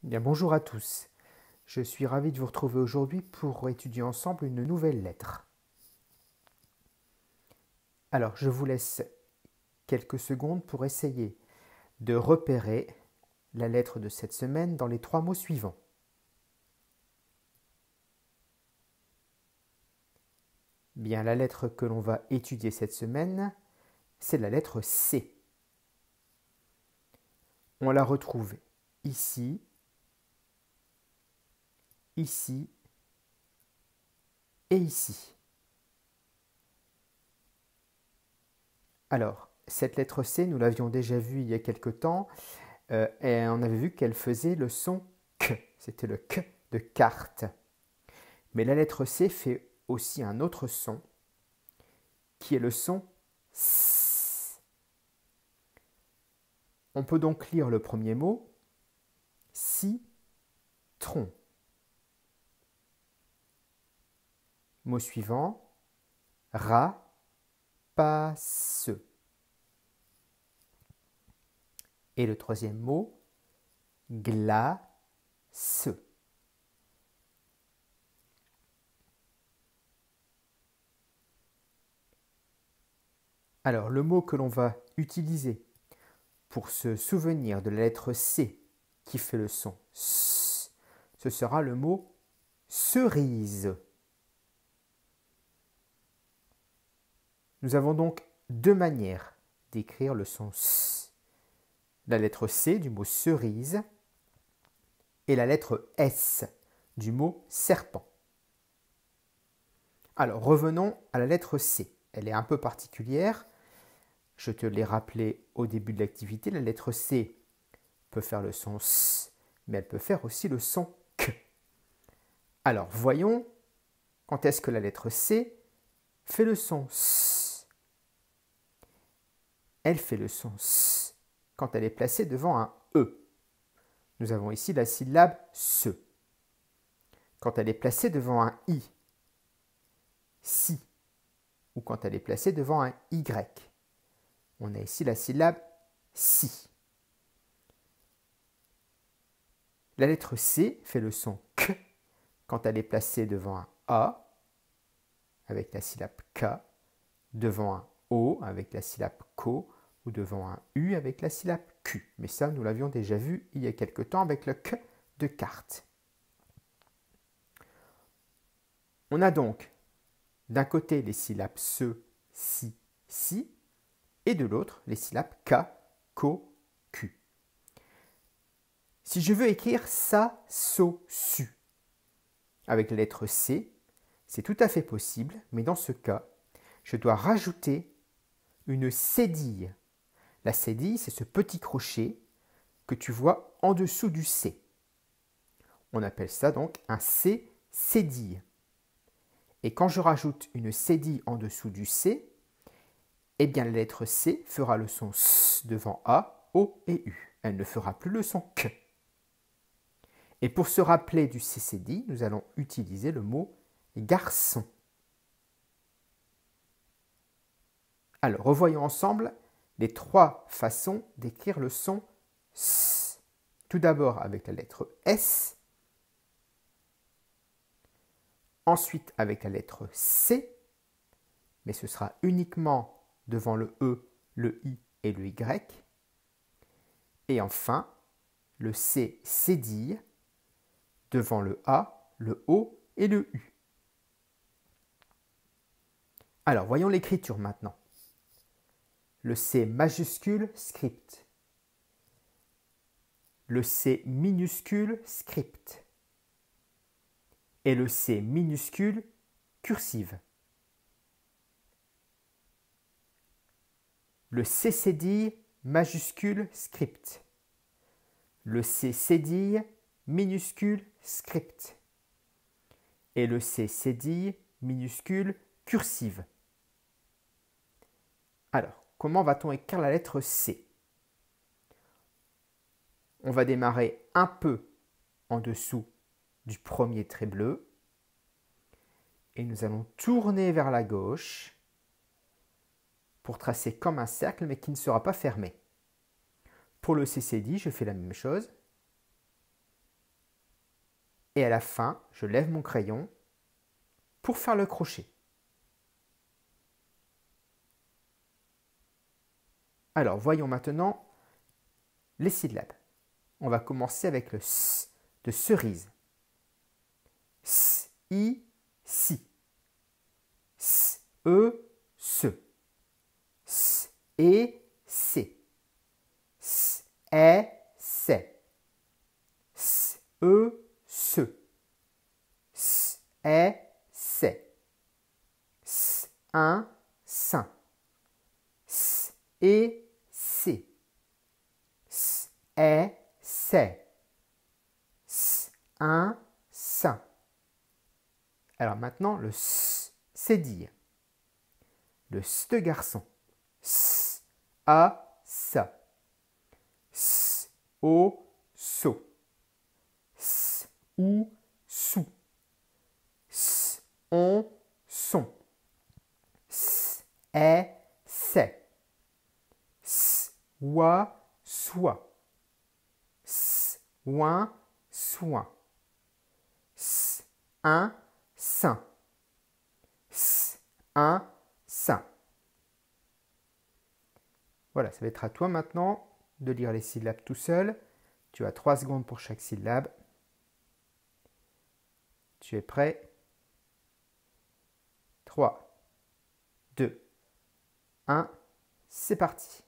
Bien, bonjour à tous. Je suis ravi de vous retrouver aujourd'hui pour étudier ensemble une nouvelle lettre. Alors, je vous laisse quelques secondes pour essayer de repérer la lettre de cette semaine dans les 3 mots suivants. Bien, la lettre que l'on va étudier cette semaine, c'est la lettre C. On la retrouve ici, ici et ici. Alors, cette lettre C, nous l'avions déjà vue il y a quelque temps, et on avait vu qu'elle faisait le son K. C'était le K de carte. Mais la lettre C fait aussi un autre son, qui est le son S. On peut donc lire le premier mot, citron. Mot suivant, rapace. Et le troisième mot, glace. Alors, le mot que l'on va utiliser pour se souvenir de la lettre C qui fait le son S, ce sera le mot cerise. Nous avons donc deux manières d'écrire le son S. La lettre C du mot cerise et la lettre S du mot serpent. Alors revenons à la lettre C. Elle est un peu particulière. Je te l'ai rappelé au début de l'activité. La lettre C peut faire le son S, mais elle peut faire aussi le son K. Alors voyons quand est-ce que la lettre C fait le son S. Elle fait le son S quand elle est placée devant un E. Nous avons ici la syllabe se. Quand elle est placée devant un I, si, ou quand elle est placée devant un Y, on a ici la syllabe si. La lettre C fait le son K quand elle est placée devant un A, avec la syllabe K, devant un O, avec la syllabe KO, ou devant un U, avec la syllabe Q. Mais ça, nous l'avions déjà vu il y a quelque temps avec le K de carte. On a donc d'un côté les syllabes se, si, et de l'autre les syllabes K, ko, Q. Si je veux écrire sa, so, su avec la lettre C, c'est tout à fait possible, mais dans ce cas, je dois rajouter une cédille. La cédille, c'est ce petit crochet que tu vois en dessous du C. On appelle ça donc un C cédille. Et quand je rajoute une cédille en dessous du C, eh bien la lettre C fera le son S devant A, O et U. Elle ne fera plus le son K. Et pour se rappeler du C cédille, nous allons utiliser le mot garçon. Alors, revoyons ensemble les 3 façons d'écrire le son S. Tout d'abord avec la lettre S, ensuite avec la lettre C, mais ce sera uniquement devant le E, le I et le Y, et enfin le C cédille devant le A, le O et le U. Alors, voyons l'écriture maintenant. Le C majuscule script, le C minuscule script et le C minuscule cursive. Le C cédille majuscule script, le C cédille minuscule script et le C cédille minuscule cursive. Alors, comment va-t-on écrire la lettre C? On va démarrer un peu en dessous du premier trait bleu et nous allons tourner vers la gauche pour tracer comme un cercle mais qui ne sera pas fermé. Pour le C cédille, je fais la même chose. Et à la fin, je lève mon crayon pour faire le crochet. Alors, voyons maintenant les syllabes. On va commencer avec le S de cerise. S, I, si. S, E, se. S, et, c'est. S, est, c'est. S, E, se. S, est, c'est. S, un, sain. S, et, c'est. S, est, c'est. S, un, sain. Alors maintenant, le S, c'est dire. Le S de garçon. S, a, ça. S, o, so. S, ou, sou. S, on, son. S, est, c'est. S, oua, soit. S, ouin, soin. S, un, sain. S, un, sain. Voilà, ça va être à toi maintenant de lire les syllabes tout seul. Tu as 3 secondes pour chaque syllabe. Tu es prêt? 3, 2, 1, c'est parti.